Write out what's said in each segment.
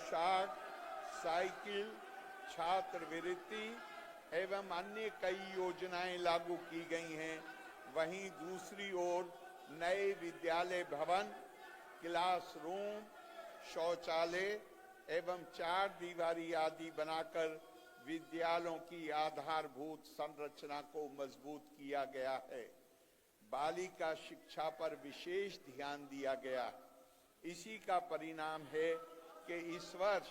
पोशाक, साइकिल, छात्रवृत्ति एवं अन्य कई योजनाएं लागू की गई हैं। वहीं दूसरी ओर नए विद्यालय भवन, क्लासरूम, शौचालय एवं चार दीवारी आदि बनाकर विद्यालयों की आधारभूत संरचना को मजबूत किया गया है। बालिका शिक्षा पर विशेष ध्यान दिया गया। इसी का परिणाम है कि इस वर्ष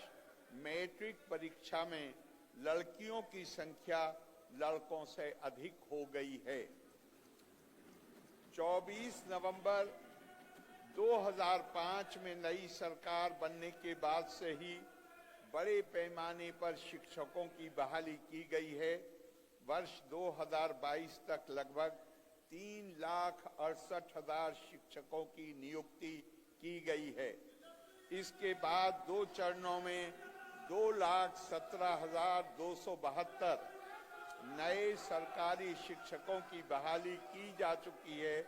मैट्रिक परीक्षा में लड़कियों की संख्या लड़कों से अधिक हो गई है। 24 नवंबर 2005 में नई सरकार बनने के बाद से ही बड़े पैमाने पर शिक्षकों की बहाली की गई है। वर्ष 2022 तक लगभग 3,68,000 शिक्षकों की नियुक्ति की गई है। इसके बाद 2 चरणों में 2,17,272 नए सरकारी शिक्षकों की बहाली की जा चुकी है,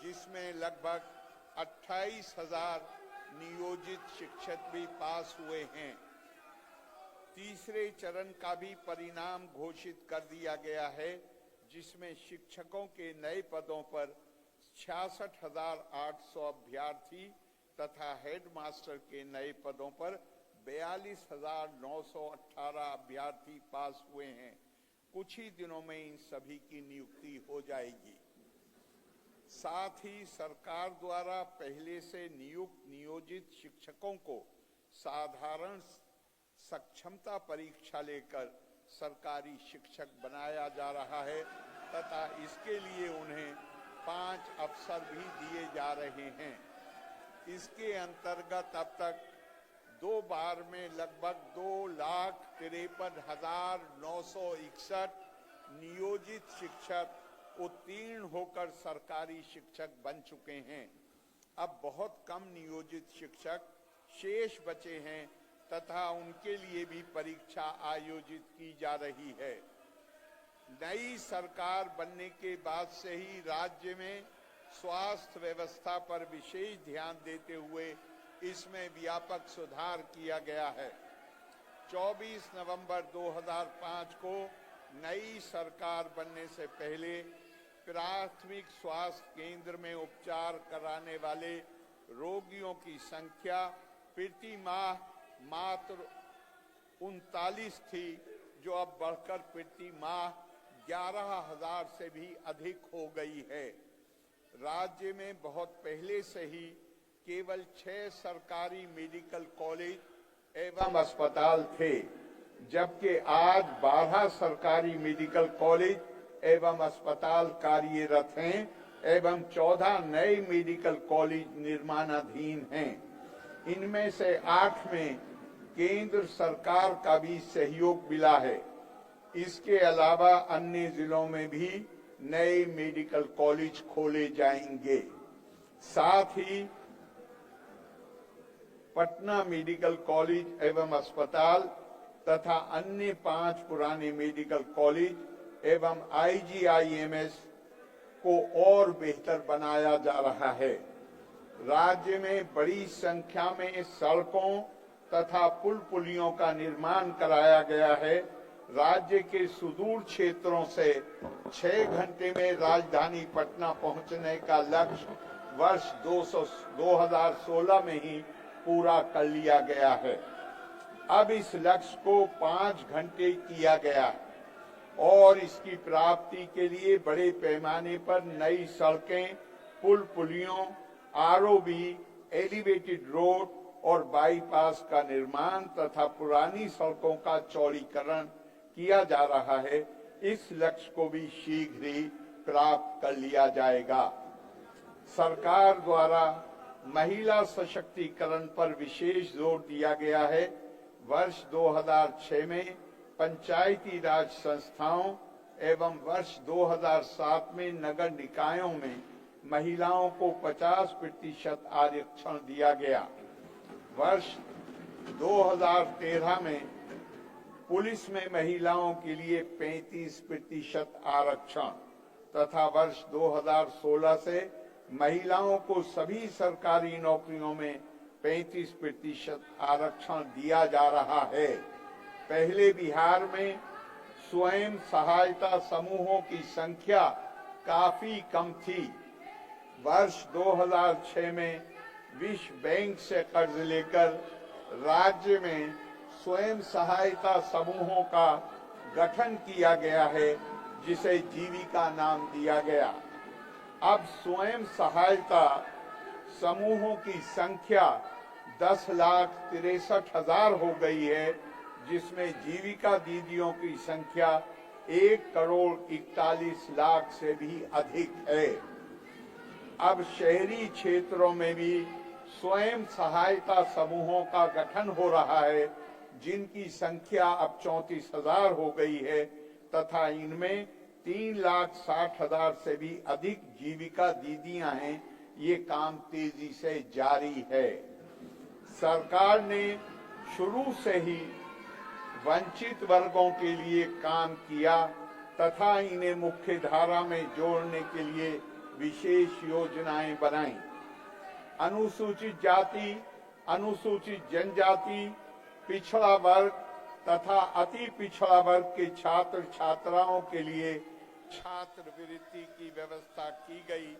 जिसमें लगभग 28,000 नियोजित शिक्षक भी पास हुए हैं। तीसरे चरण का भी परिणाम घोषित कर दिया गया है, जिसमें शिक्षकों के नए पदों पर 66,800 अभ्यर्थी तथा हेडमास्टर के नए पदों पर 42,918 अभ्यर्थी पास हुए हैं। कुछ ही दिनों में इन सभी की नियुक्ति हो जाएगी। साथ ही सरकार द्वारा पहले से नियोजित शिक्षकों को साधारण सक्षमता परीक्षा लेकर सरकारी शिक्षक बनाया जा रहा है तथा इसके लिए उन्हें 5 अवसर भी दिए जा रहे हैं। इसके अंतर्गत अब तक 2 बार में लगभग 2,53,961 नियोजित शिक्षक उत्तीर्ण होकर सरकारी शिक्षक बन चुके हैं। अब बहुत कम नियोजित शिक्षक शेष बचे हैं तथा उनके लिए भी परीक्षा आयोजित की जा रही है। नई सरकार बनने के बाद से ही राज्य में स्वास्थ्य व्यवस्था पर विशेष ध्यान देते हुए इसमें व्यापक सुधार किया गया है। 24 नवंबर 2005 को नई सरकार बनने से पहले प्राथमिक स्वास्थ्य केंद्र में उपचार कराने वाले रोगियों की संख्या प्रति माह मात्र 39 थी, जो अब बढ़कर प्रति माह 11,000 से भी अधिक हो गई है। राज्य में बहुत पहले से ही केवल 6 सरकारी मेडिकल कॉलेज एवं अस्पताल थे, जबकि आज 12 सरकारी मेडिकल कॉलेज एवं अस्पताल कार्यरत हैं एवं 14 नए मेडिकल कॉलेज निर्माणाधीन हैं। इनमें से 8 में केंद्र सरकार का भी सहयोग मिला है। इसके अलावा अन्य जिलों में भी नए मेडिकल कॉलेज खोले जाएंगे। साथ ही पटना मेडिकल कॉलेज एवं अस्पताल तथा अन्य 5 पुराने मेडिकल कॉलेज एवं IGIMS को और बेहतर बनाया जा रहा है। राज्य में बड़ी संख्या में सड़कों तथा पुल पुलियों का निर्माण कराया गया है। राज्य के सुदूर क्षेत्रों से 6 घंटे में राजधानी पटना पहुंचने का लक्ष्य वर्ष 2016 में ही पूरा कर लिया गया है। अब इस लक्ष्य को 5 घंटे किया गया और इसकी प्राप्ति के लिए बड़े पैमाने पर नई सड़कें, पुल पुलियों, ROB, एलिवेटेड रोड और बाईपास का निर्माण तथा पुरानी सड़कों का चौड़ीकरण किया जा रहा है। इस लक्ष्य को भी शीघ्र ही प्राप्त कर लिया जाएगा। सरकार द्वारा महिला सशक्तिकरण पर विशेष जोर दिया गया है। वर्ष 2006 में पंचायती राज संस्थाओं एवं वर्ष 2007 में नगर निकायों में महिलाओं को 50% आरक्षण दिया गया। वर्ष 2013 में पुलिस में महिलाओं के लिए 35% आरक्षण तथा वर्ष 2016 से महिलाओं को सभी सरकारी नौकरियों में 35% आरक्षण दिया जा रहा है। पहले बिहार में स्वयं सहायता समूहों की संख्या काफी कम थी। वर्ष 2006 में विश्व बैंक से कर्ज लेकर राज्य में स्वयं सहायता समूहों का गठन किया गया है, जिसे जीविका नाम दिया गया। अब स्वयं सहायता समूहों की संख्या 10,63,000 हो गई है, जिसमें जीविका दीदियों की संख्या 1,41,00,000 से भी अधिक है। अब शहरी क्षेत्रों में भी स्वयं सहायता समूहों का गठन हो रहा है, जिनकी संख्या अब 34,000 हो गई है तथा इनमें 3,60,000 से भी अधिक जीविका दीदियां हैं। ये काम तेजी से जारी है। सरकार ने शुरू से ही वंचित वर्गों के लिए काम किया तथा इन्हें मुख्य धारा में जोड़ने के लिए विशेष योजनाएं बनाई। अनुसूचित जाति, अनुसूचित जनजाति, पिछड़ा वर्ग तथा अति पिछड़ा वर्ग के छात्र छात्राओं के लिए छात्रवृत्ति की व्यवस्था की गई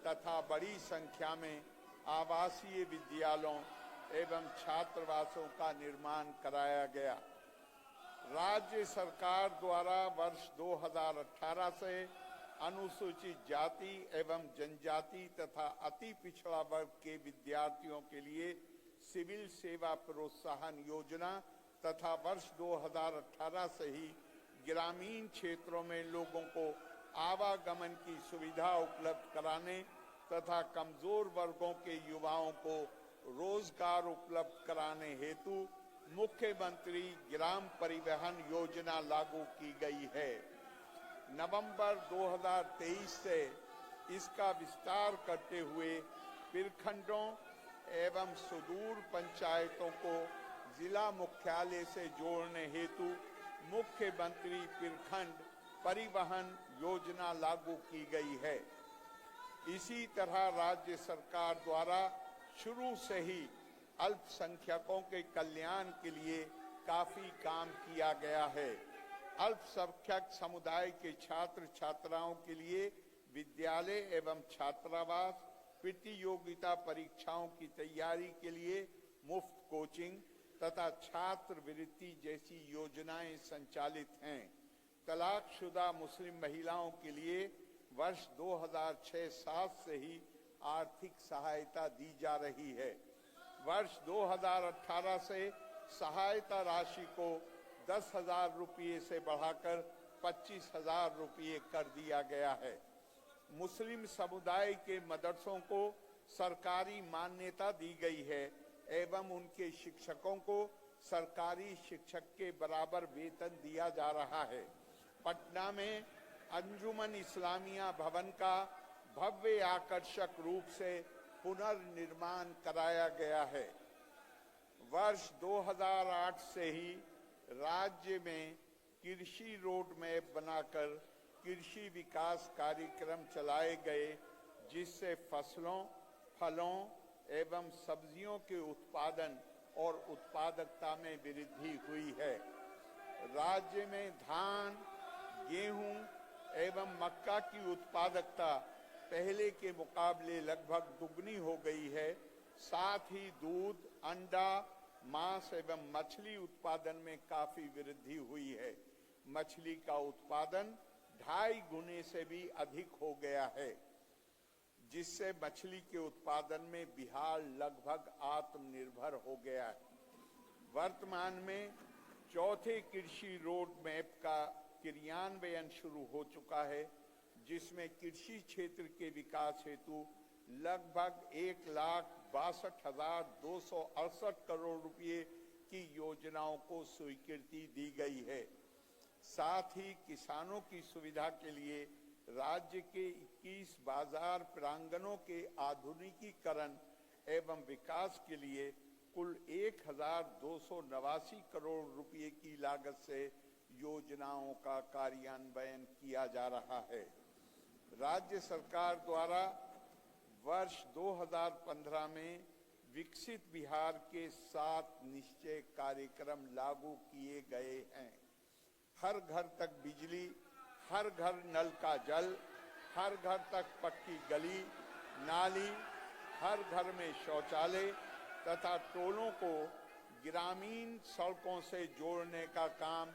तथा बड़ी संख्या में आवासीय विद्यालयों एवं छात्रावासों का निर्माण कराया गया। राज्य सरकार द्वारा वर्ष 2018 से अनुसूचित जाति एवं जनजाति तथा अति पिछड़ा वर्ग के विद्यार्थियों के लिए सिविल सेवा प्रोत्साहन योजना तथा वर्ष 2018 से ही ग्रामीण क्षेत्रों में लोगों को आवागमन की सुविधा उपलब्ध कराने तथा कमजोर वर्गों के युवाओं को रोजगार उपलब्ध कराने हेतु मुख्यमंत्री ग्राम परिवहन योजना लागू की गई है। नवंबर 2023 से इसका विस्तार करते हुए प्रखंडों एवं सुदूर पंचायतों को जिला मुख्यालय से जोड़ने हेतु मुख्यमंत्री प्रखंड परिवहन योजना लागू की गई है। इसी तरह राज्य सरकार द्वारा शुरू से ही अल्पसंख्यकों के कल्याण के लिए काफी काम किया गया है। अल्पसंख्यक समुदाय के छात्र छात्राओं के लिए विद्यालय एवं छात्रावास, प्रतियोगिता परीक्षाओं की तैयारी के लिए मुफ्त कोचिंग तथा छात्रवृत्ति जैसी योजनाएं संचालित हैं। तलाकशुदा मुस्लिम महिलाओं के लिए वर्ष 2006-07 से ही आर्थिक सहायता दी जा रही है। वर्ष 2018 से सहायता राशि को 10,000 रुपये से बढ़ाकर 25,000 रुपये कर दिया गया है। मुस्लिम समुदाय के मदरसों को सरकारी मान्यता दी गई है एवं उनके शिक्षकों को सरकारी शिक्षक के बराबर वेतन दिया जा रहा है। पटना में अंजुमन इस्लामिया भवन का भव्य आकर्षक रूप से पुनर्निर्माण कराया गया है। वर्ष 2008 से ही राज्य में कृषि रोड मैप बनाकर कृषि विकास कार्यक्रम चलाए गए, जिससे फसलों, फलों एवं सब्जियों के उत्पादन और उत्पादकता में वृद्धि हुई है। राज्य में धान, गेहूं एवं मक्का की उत्पादकता पहले के मुकाबले लगभग दुगनी हो गई है। साथ ही दूध, अंडा, मांस एवं मछली उत्पादन में काफी वृद्धि हुई है। मछली का उत्पादन 2.5 गुने से भी अधिक हो गया है, जिससे मछली के उत्पादन में बिहार लगभग आत्मनिर्भर हो गया है। वर्तमान में चौथे कृषि रोड मैप का क्रियान्वयन शुरू हो चुका है, जिसमें कृषि क्षेत्र के विकास हेतु लगभग 1,62,268 करोड़ रुपए की योजनाओं को स्वीकृति दी गई है। साथ ही किसानों की सुविधा के लिए राज्य के 21 बाजार प्रांगणों के आधुनिकीकरण एवं विकास के लिए कुल 1,289 करोड़ रुपए की लागत से योजनाओं का कार्यान्वयन किया जा रहा है। राज्य सरकार द्वारा वर्ष 2015 में विकसित बिहार के 7 निश्चय कार्यक्रम लागू किए गए हैं। हर घर तक बिजली, हर घर नल का जल, हर घर तक पक्की गली नाली, हर घर में शौचालय तथा टोलों को ग्रामीण सड़कों से जोड़ने का काम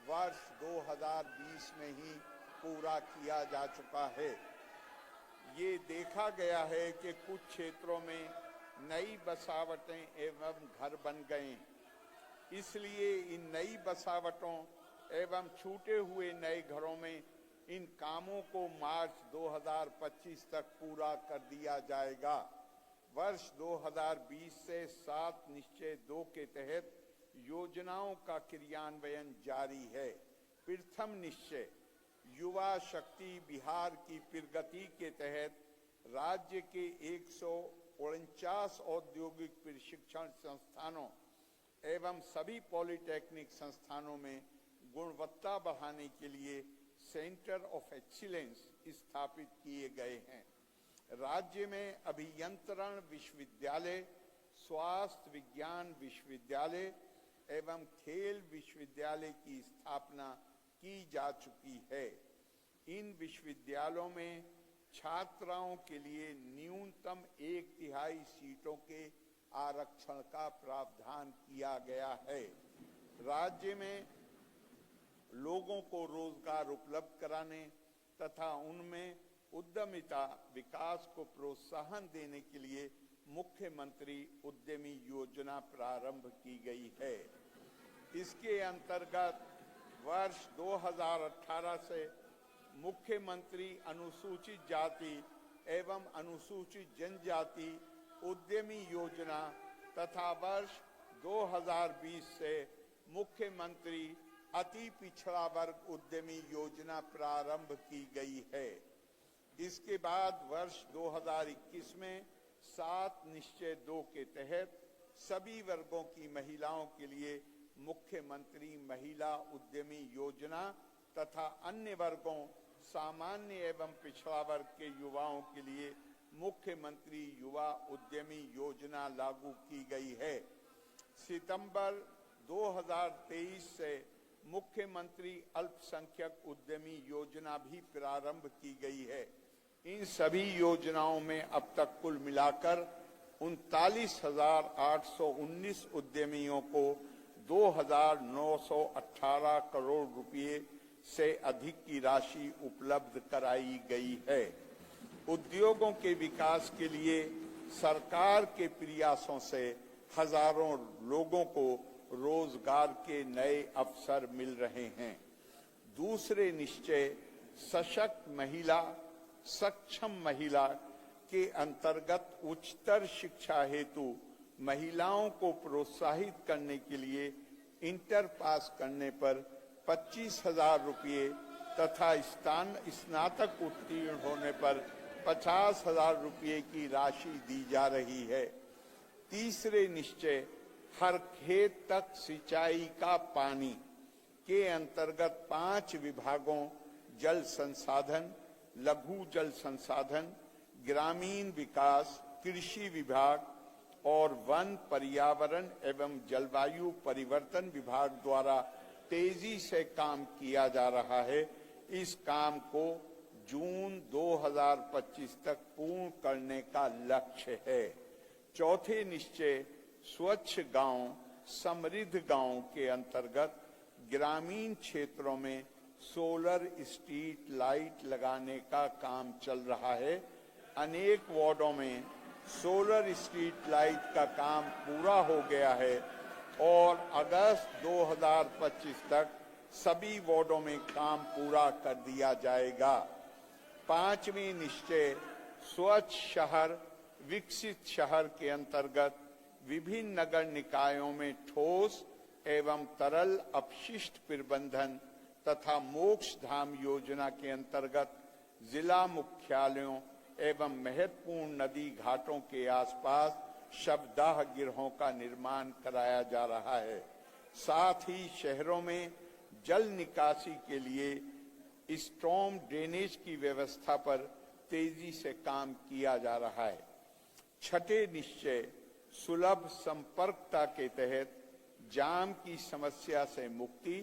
वर्ष 2020 में ही पूरा किया जा चुका है। ये देखा गया है कि कुछ क्षेत्रों में नई बसावटें एवं घर बन गए, इसलिए इन नई बसावटों एवं छूटे हुए नए घरों में इन कामों को मार्च 2025 तक पूरा कर दिया जाएगा। वर्ष 2020 से 7 निश्चय 2 के तहत योजनाओं का क्रियान्वयन जारी है। प्रथम निश्चय युवा शक्ति बिहार की प्रगति के तहत राज्य के 149 औद्योगिक प्रशिक्षण संस्थानों एवं सभी पॉलिटेक्निक संस्थानों में गुणवत्ता बढ़ाने के लिए सेंटर ऑफ एक्सीलेंस स्थापित किए गए हैं। राज्य में अभियंत्रण विश्वविद्यालय, स्वास्थ्य विज्ञान विश्वविद्यालय एवं खेल विश्वविद्यालय की स्थापना की जा चुकी है। इन विश्वविद्यालयों में छात्राओं के लिए न्यूनतम 1/3 सीटों के आरक्षण का प्रावधान किया गया है। राज्य में लोगों को रोजगार उपलब्ध कराने तथा उनमें उद्यमिता विकास को प्रोत्साहन देने के लिए मुख्यमंत्री उद्यमी योजना प्रारंभ की गई है। इसके अंतर्गत वर्ष 2018 से मुख्यमंत्री अनुसूचित जाति एवं अनुसूचित जनजाति उद्यमी योजना तथा वर्ष 2020 से मुख्यमंत्री अति पिछड़ा वर्ग उद्यमी योजना प्रारंभ की गई है। इसके बाद वर्ष 2021 में 7 निश्चय 2 के तहत सभी वर्गों की महिलाओं के लिए मुख्यमंत्री महिला उद्यमी योजना तथा अन्य वर्गों सामान्य एवं पिछड़ा वर्ग के युवाओं के लिए मुख्यमंत्री युवा उद्यमी योजना लागू की गई है। सितंबर 2023 से मुख्यमंत्री अल्पसंख्यक उद्यमी योजना भी प्रारंभ की गई है। इन सभी योजनाओं में अब तक कुल मिलाकर 39,819 उद्यमियों को 2,918 करोड़ रुपए से अधिक की राशि उपलब्ध कराई गई है। उद्योगों के विकास के लिए सरकार के प्रयासों से हजारों लोगों को रोजगार के नए अवसर मिल रहे हैं। दूसरे निश्चय सशक्त महिला, सक्षम महिला के अंतर्गत उच्चतर शिक्षा हेतु महिलाओं को प्रोत्साहित करने के लिए इंटर पास करने पर 25,000 रुपये तथा स्नातक उत्तीर्ण होने पर 50,000 रुपये की राशि दी जा रही है। तीसरे निश्चय हर खेत तक सिंचाई का पानी के अंतर्गत 5 विभागों जल संसाधन, लघु जल संसाधन, ग्रामीण विकास, कृषि विभाग और वन, पर्यावरण एवं जलवायु परिवर्तन विभाग द्वारा तेजी से काम किया जा रहा है। इस काम को जून 2025 तक पूर्ण करने का लक्ष्य है। चौथे निश्चय स्वच्छ गांव, समृद्ध गांव के अंतर्गत ग्रामीण क्षेत्रों में सोलर स्ट्रीट लाइट लगाने का काम चल रहा है। अनेक वार्डों में सोलर स्ट्रीट लाइट का काम पूरा हो गया है और अगस्त 2025 तक सभी वार्डों में काम पूरा कर दिया जाएगा। पांचवें निश्चय स्वच्छ शहर, विकसित शहर के अंतर्गत विभिन्न नगर निकायों में ठोस एवं तरल अपशिष्ट प्रबंधन तथा मोक्ष धाम योजना के अंतर्गत जिला मुख्यालयों एवं महत्वपूर्ण नदी घाटों के आसपास शवदाह गृहों का निर्माण कराया जा रहा है। साथ ही शहरों में जल निकासी के लिए स्टॉर्म ड्रेनेज की व्यवस्था पर तेजी से काम किया जा रहा है। छठे निश्चय सुलभ संपर्कता के तहत जाम की समस्या से मुक्ति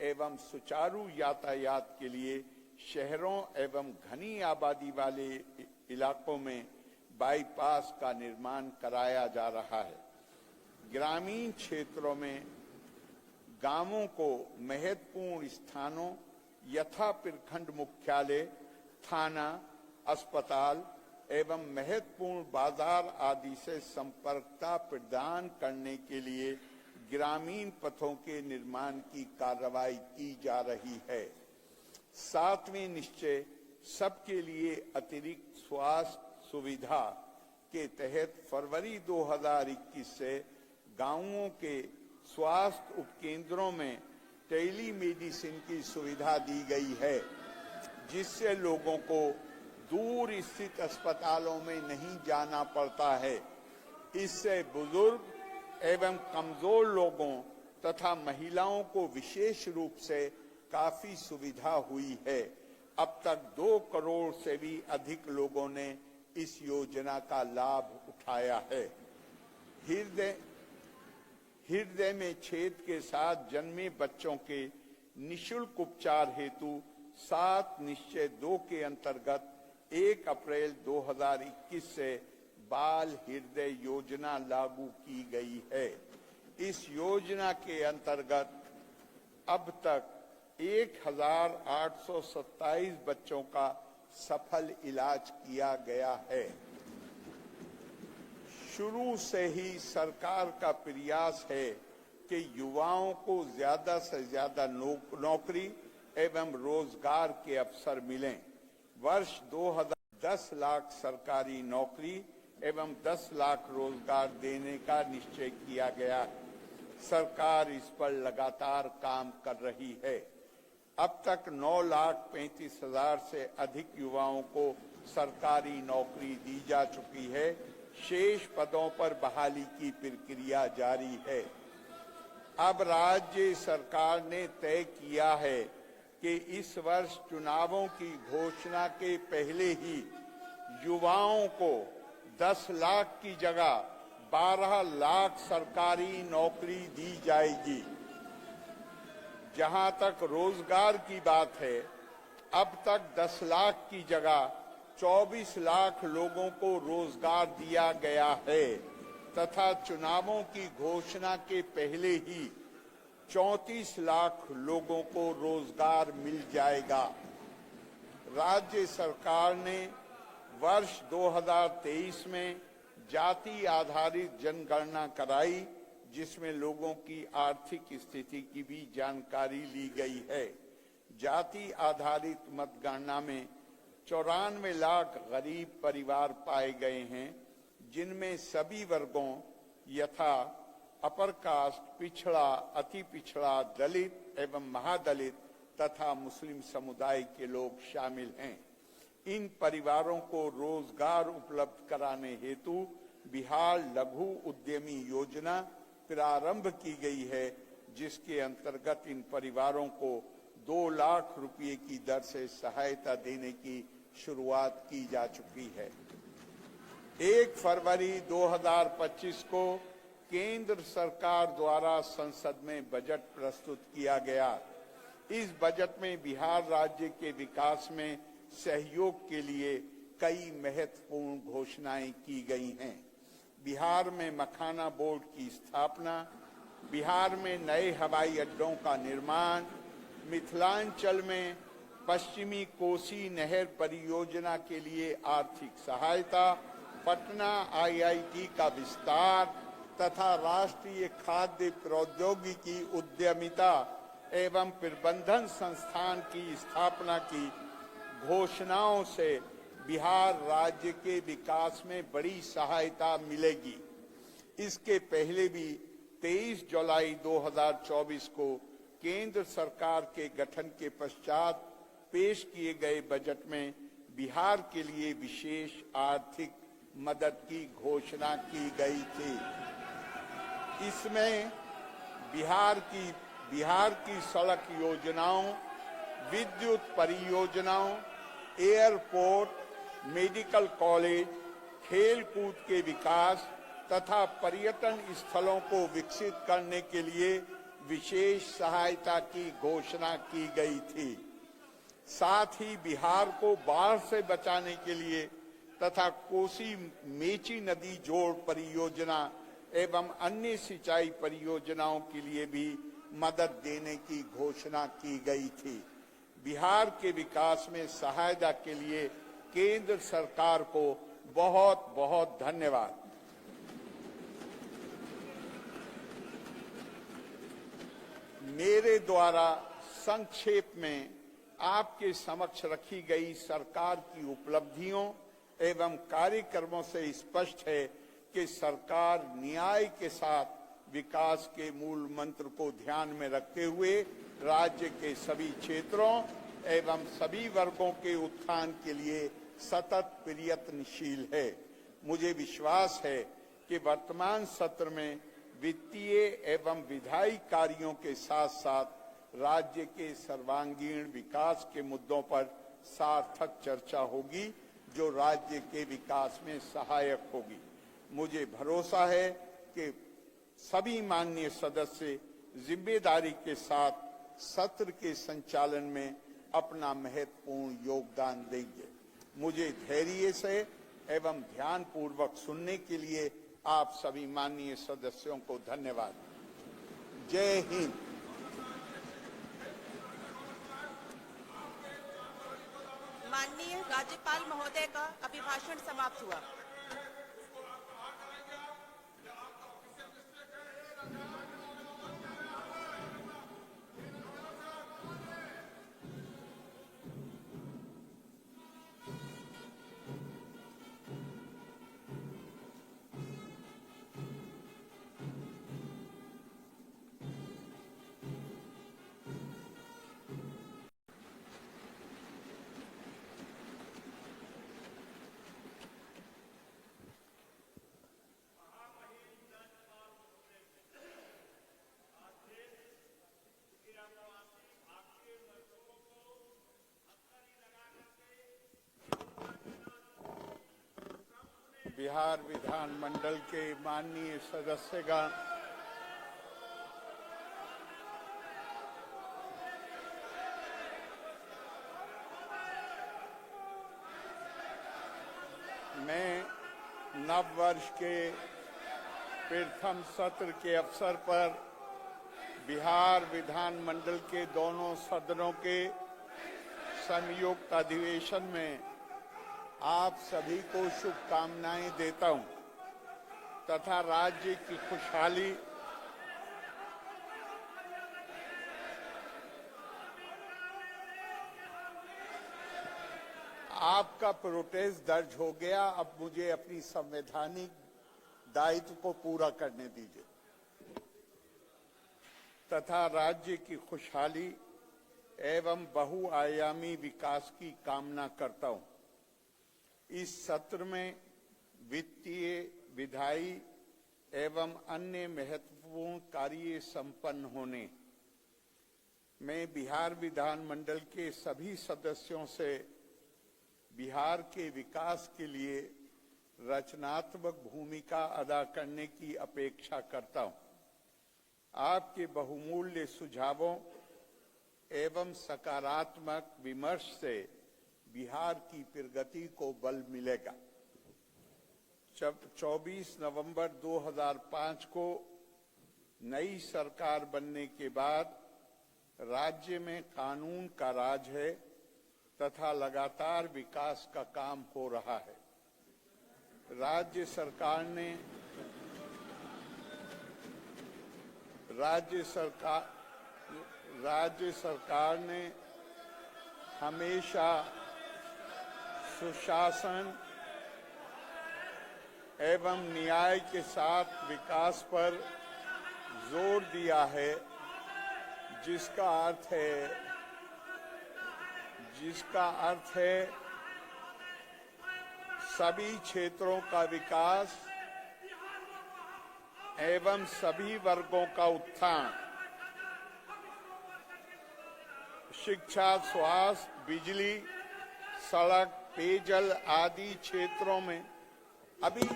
एवं सुचारू यातायात के लिए शहरों एवं घनी आबादी वाले इलाकों में बाईपास का निर्माण कराया जा रहा है। ग्रामीण क्षेत्रों में गांवों को महत्वपूर्ण स्थानों यथा प्रखंड मुख्यालय, थाना, अस्पताल एवं महत्वपूर्ण बाजार आदि से संपर्कता प्रदान करने के लिए ग्रामीण पथों के निर्माण की कार्रवाई की जा रही है। सातवें निश्चय सबके लिए अतिरिक्त स्वास्थ्य सुविधा के तहत फरवरी 2021 से गांवों के स्वास्थ्य उपकेंद्रों में टेलीमेडिसिन की सुविधा दी गई है, जिससे लोगों को दूर स्थित अस्पतालों में नहीं जाना पड़ता है। इससे बुजुर्ग एवं कमजोर लोगों तथा महिलाओं को विशेष रूप से काफी सुविधा हुई है। अब तक 2 करोड़ से भी अधिक लोगों ने इस योजना का लाभ उठाया है। हृदय में छेद के साथ जन्मे बच्चों के निःशुल्क उपचार हेतु 7 निश्चय 2 के अंतर्गत 1 अप्रैल 2021 से बाल हृदय योजना लागू की गई है। इस योजना के अंतर्गत अब तक 1827 बच्चों का सफल इलाज किया गया है। शुरू से ही सरकार का प्रयास है कि युवाओं को ज्यादा से ज्यादा नौकरी एवं रोजगार के अवसर मिलें। वर्ष 2010 लाख सरकारी नौकरी एवं 10 लाख रोजगार देने का निश्चय किया गया। सरकार इस पर लगातार काम कर रही है। अब तक 9,35,000 से अधिक युवाओं को सरकारी नौकरी दी जा चुकी है। शेष पदों पर बहाली की प्रक्रिया जारी है। अब राज्य सरकार ने तय किया है कि इस वर्ष चुनावों की घोषणा के पहले ही युवाओं को 10 लाख की जगह 12 लाख सरकारी नौकरी दी जाएगी। जहां तक रोजगार की बात है, अब तक 10 लाख की जगह 24 लाख लोगों को रोजगार दिया गया है तथा चुनावों की घोषणा के पहले ही 34 लाख लोगों को रोजगार मिल जाएगा। राज्य सरकार ने वर्ष 2023 में जाति आधारित जनगणना कराई, जिसमें लोगों की आर्थिक स्थिति की भी जानकारी ली गई है। जाति आधारित मतगणना में 94 लाख गरीब परिवार पाए गए हैं, जिनमें सभी वर्गों यथा अपर कास्ट, पिछड़ा, अति पिछड़ा, दलित एवं महादलित तथा मुस्लिम समुदाय के लोग शामिल हैं। इन परिवारों को रोजगार उपलब्ध कराने हेतु बिहार लघु उद्यमी योजना प्रारंभ की गई है, जिसके अंतर्गत इन परिवारों को 2 लाख रुपए की दर से सहायता देने की शुरुआत की जा चुकी है। 1 फरवरी 2025 को केंद्र सरकार द्वारा संसद में बजट प्रस्तुत किया गया। इस बजट में बिहार राज्य के विकास में सहयोग के लिए कई महत्वपूर्ण घोषणाएं की गई हैं। बिहार में मखाना बोर्ड की स्थापना, बिहार में नए हवाई अड्डों का निर्माण, मिथिलांचल में पश्चिमी कोसी नहर परियोजना के लिए आर्थिक सहायता, पटना IIT का विस्तार तथा राष्ट्रीय खाद्य प्रौद्योगिकी उद्यमिता एवं प्रबंधन संस्थान की स्थापना की घोषणाओं से बिहार राज्य के विकास में बड़ी सहायता मिलेगी। इसके पहले भी 23 जुलाई 2024 को केंद्र सरकार के गठन के पश्चात पेश किए गए बजट में बिहार के लिए विशेष आर्थिक मदद की घोषणा की गई थी। इसमें बिहार की सड़क योजनाओं, विद्युत परियोजनाओं, एयरपोर्ट, मेडिकल कॉलेज, खेल कूद के विकास तथा पर्यटन स्थलों को विकसित करने के लिए विशेष सहायता की घोषणा की गई थी। साथ ही बिहार को बाढ़ से बचाने के लिए तथा कोसी मेची नदी जोड़ परियोजना एवं अन्य सिंचाई परियोजनाओं के लिए भी मदद देने की घोषणा की गई थी। बिहार के विकास में सहायता के लिए केंद्र सरकार को बहुत बहुत धन्यवाद। मेरे द्वारा संक्षेप में आपके समक्ष रखी गई सरकार की उपलब्धियों एवं कार्यक्रमों से स्पष्ट है कि सरकार न्याय के साथ विकास के मूल मंत्र को ध्यान में रखते हुए राज्य के सभी क्षेत्रों एवं सभी वर्गों के उत्थान के लिए सतत प्रयत्नशील है। मुझे विश्वास है कि वर्तमान सत्र में वित्तीय एवं विधायी कार्यों के साथ साथ राज्य के सर्वांगीण विकास के मुद्दों पर सार्थक चर्चा होगी, जो राज्य के विकास में सहायक होगी। मुझे भरोसा है कि सभी माननीय सदस्य जिम्मेदारी के साथ सत्र के संचालन में अपना महत्वपूर्ण योगदान देंगे। मुझे धैर्य से एवं ध्यानपूर्वक सुनने के लिए आप सभी माननीय सदस्यों को धन्यवाद। जय हिंद। माननीय राज्यपाल महोदय का अभिभाषण समाप्त हुआ। बिहार विधानमंडल के माननीय सदस्यगण, मैं नव वर्ष के प्रथम सत्र के अवसर पर बिहार विधानमंडल के दोनों सदनों के संयुक्त अधिवेशन में आप सभी को शुभकामनाएं देता हूं तथा राज्य की खुशहाली आपका प्रोटेस्ट दर्ज हो गया। अब मुझे अपनी संवैधानिक दायित्व को पूरा करने दीजिए तथा राज्य की खुशहाली एवं बहुआयामी विकास की कामना करता हूं। इस सत्र में वित्तीय, विधायी एवं अन्य महत्वपूर्ण कार्य संपन्न होने मैं बिहार विधानमंडल के सभी सदस्यों से बिहार के विकास के लिए रचनात्मक भूमिका अदा करने की अपेक्षा करता हूं। आपके बहुमूल्य सुझावों एवं सकारात्मक विमर्श से बिहार की प्रगति को बल मिलेगा। 24 नवंबर 2005 को नई सरकार बनने के बाद राज्य में कानून का राज है तथा लगातार विकास का काम हो रहा है। राज्य सरकार ने हमेशा सुशासन एवं न्याय के साथ विकास पर जोर दिया है, जिसका अर्थ है सभी क्षेत्रों का विकास एवं सभी वर्गों का उत्थान। शिक्षा, स्वास्थ्य, बिजली, सड़क, पेयजल आदि क्षेत्रों में अभी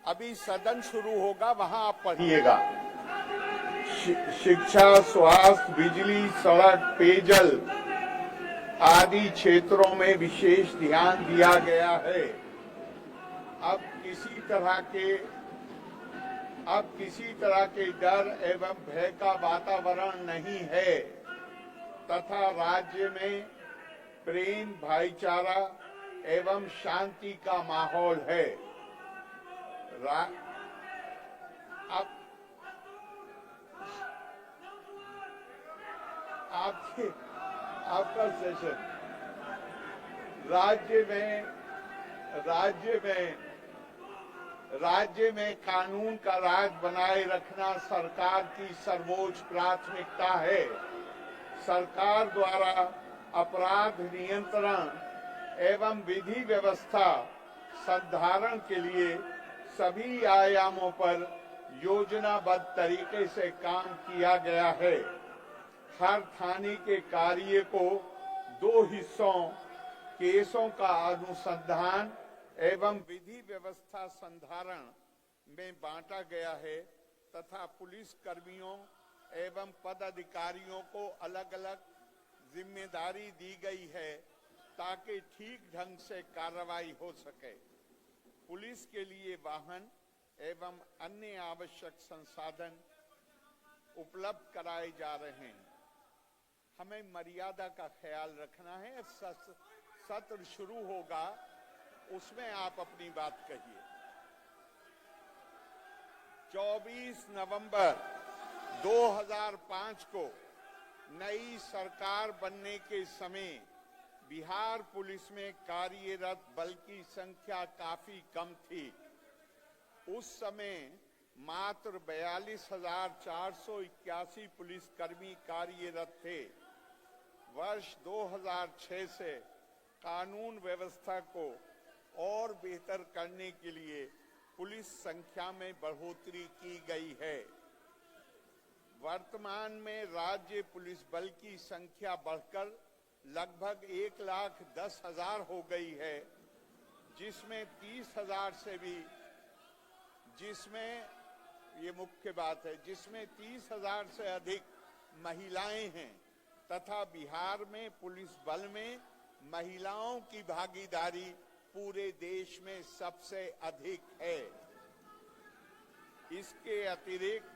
अभी सदन शुरू होगा, वहां आप पढ़िएगा। शिक्षा, स्वास्थ्य, बिजली, सड़क, पेयजल आदि क्षेत्रों में विशेष ध्यान दिया गया है। अब किसी तरह के डर एवं भय का वातावरण नहीं है तथा राज्य में प्रेम, भाईचारा एवं शांति का माहौल है। अब आपका सेशन राज्य में कानून का राज बनाए रखना सरकार की सर्वोच्च प्राथमिकता है। सरकार द्वारा अपराध नियंत्रण एवं विधि व्यवस्था संधारण के लिए सभी आयामों पर योजनाबद्ध तरीके से काम किया गया है। हर थाने के कार्य को 2 हिस्सों, केसों का अनुसंधान एवं विधि व्यवस्था संधारण में बांटा गया है तथा पुलिस कर्मियों एवं पदाधिकारियों को अलग अलग जिम्मेदारी दी गई है ताकि ठीक ढंग से कार्रवाई हो सके। पुलिस के लिए वाहन एवं अन्य आवश्यक संसाधन उपलब्ध कराए जा रहे हैं। हमें मर्यादा का ख्याल रखना है। सत्र शुरू होगा, उसमें आप अपनी बात कहिए। 24 नवंबर 2005 को नई सरकार बनने के समय बिहार पुलिस में कार्यरत बल की संख्या काफी कम थी। उस समय मात्र 42,481 पुलिसकर्मी कार्यरत थे। वर्ष 2006 से कानून व्यवस्था को और बेहतर करने के लिए पुलिस संख्या में बढ़ोतरी की गई है। वर्तमान में राज्य पुलिस बल की संख्या बढ़कर लगभग 1,10,000 हो गई है, जिसमें 30,000 से भी ये मुख्य बात है, जिसमें 30,000 से अधिक महिलाएं हैं तथा बिहार में पुलिस बल में महिलाओं की भागीदारी पूरे देश में सबसे अधिक है। इसके अतिरिक्त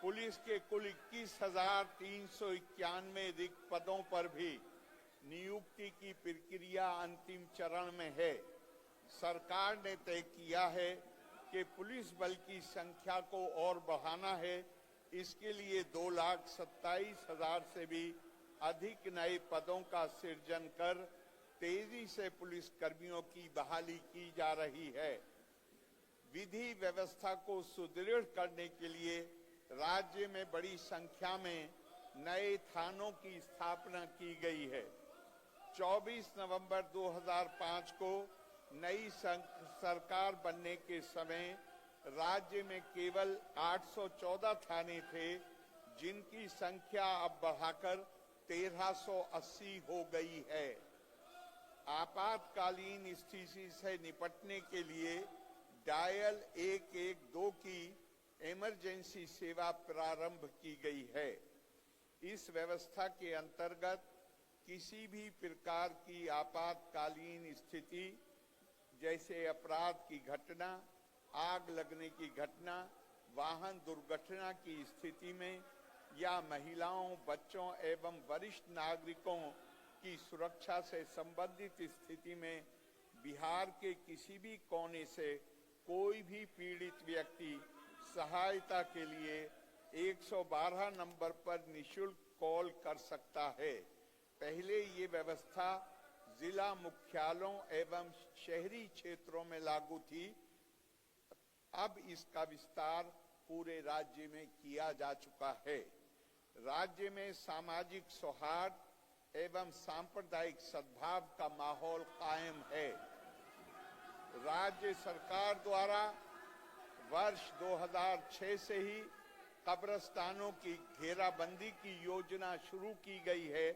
पुलिस के कुल 21,391 रिक्त पदों पर भी नियुक्ति की प्रक्रिया अंतिम चरण में है। सरकार ने तय किया है कि पुलिस बल की संख्या को और बढ़ाना है। इसके लिए 2,27,000 से भी अधिक नए पदों का सृजन कर तेजी से पुलिस कर्मियों की बहाली की जा रही है। विधि व्यवस्था को सुदृढ़ करने के लिए राज्य में बड़ी संख्या में नए थानों की स्थापना की गई है। 24 नवंबर 2005 को नई सरकार बनने के समय राज्य में केवल 814 थाने थे, जिनकी संख्या अब बढ़ाकर 1380 हो गई है। आपातकालीन स्थिति से निपटने के लिए डायल 112 की इमरजेंसी सेवा प्रारंभ की गई है। इस व्यवस्था के अंतर्गत किसी भी प्रकार की आपातकालीन स्थिति जैसे अपराध की घटना, आग लगने की घटना, वाहन दुर्घटना की स्थिति में या महिलाओं, बच्चों एवं वरिष्ठ नागरिकों की सुरक्षा से संबंधित स्थिति में बिहार के किसी भी कोने से कोई भी पीड़ित व्यक्ति सहायता के लिए 112 नंबर पर निशुल्क कॉल कर सकता है। पहले ये व्यवस्था जिला मुख्यालयों एवं शहरी क्षेत्रों में लागू थी। अब इसका विस्तार पूरे राज्य में किया जा चुका है। राज्य में सामाजिक सौहार्द एवं सांप्रदायिक सद्भाव का माहौल कायम है। राज्य सरकार द्वारा वर्ष 2006 से ही कब्रिस्तानों की घेराबंदी की योजना शुरू की गई है,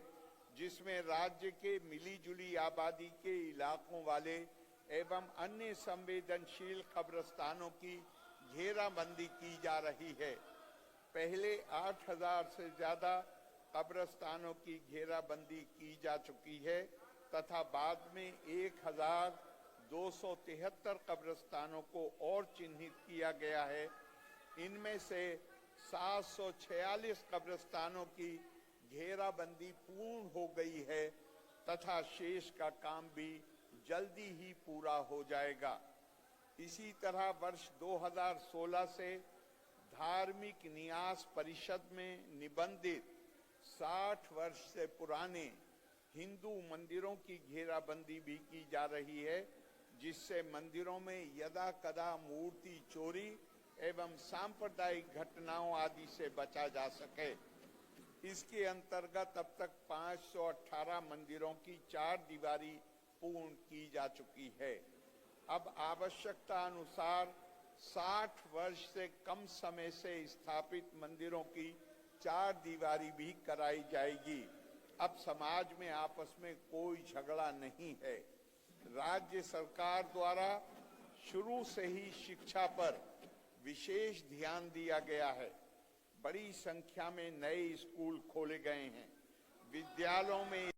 जिसमें राज्य के मिली जुली आबादी के इलाकों वाले एवं अन्य संवेदनशील कब्रिस्तानों की घेराबंदी की जा रही है। पहले 8,000 से ज्यादा कब्रिस्तानों की घेराबंदी की जा चुकी है तथा बाद में 1,273 कब्रिस्तानों को और चिन्हित किया गया है। इनमें से 746 कब्रिस्तानों की घेराबंदी पूर्ण हो गई है तथा शेष का काम भी जल्दी ही पूरा हो जाएगा। इसी तरह वर्ष 2016 से धार्मिक न्यास परिषद में निबंधित 60 वर्ष से पुराने हिंदू मंदिरों की घेराबंदी भी की जा रही है, जिससे मंदिरों में यदा कदा मूर्ति चोरी एवं सांप्रदायिक घटनाओं आदि से बचा जा सके। इसके अंतर्गत अब तक 518 मंदिरों की 4 दीवारी पूर्ण की जा चुकी है। अब आवश्यकता अनुसार 60 वर्ष से कम समय से स्थापित मंदिरों की 4 दीवारी भी कराई जाएगी। अब समाज में आपस में कोई झगड़ा नहीं है। राज्य सरकार द्वारा शुरू से ही शिक्षा पर विशेष ध्यान दिया गया है। बड़ी संख्या में नए स्कूल खोले गए हैं। विद्यालयों में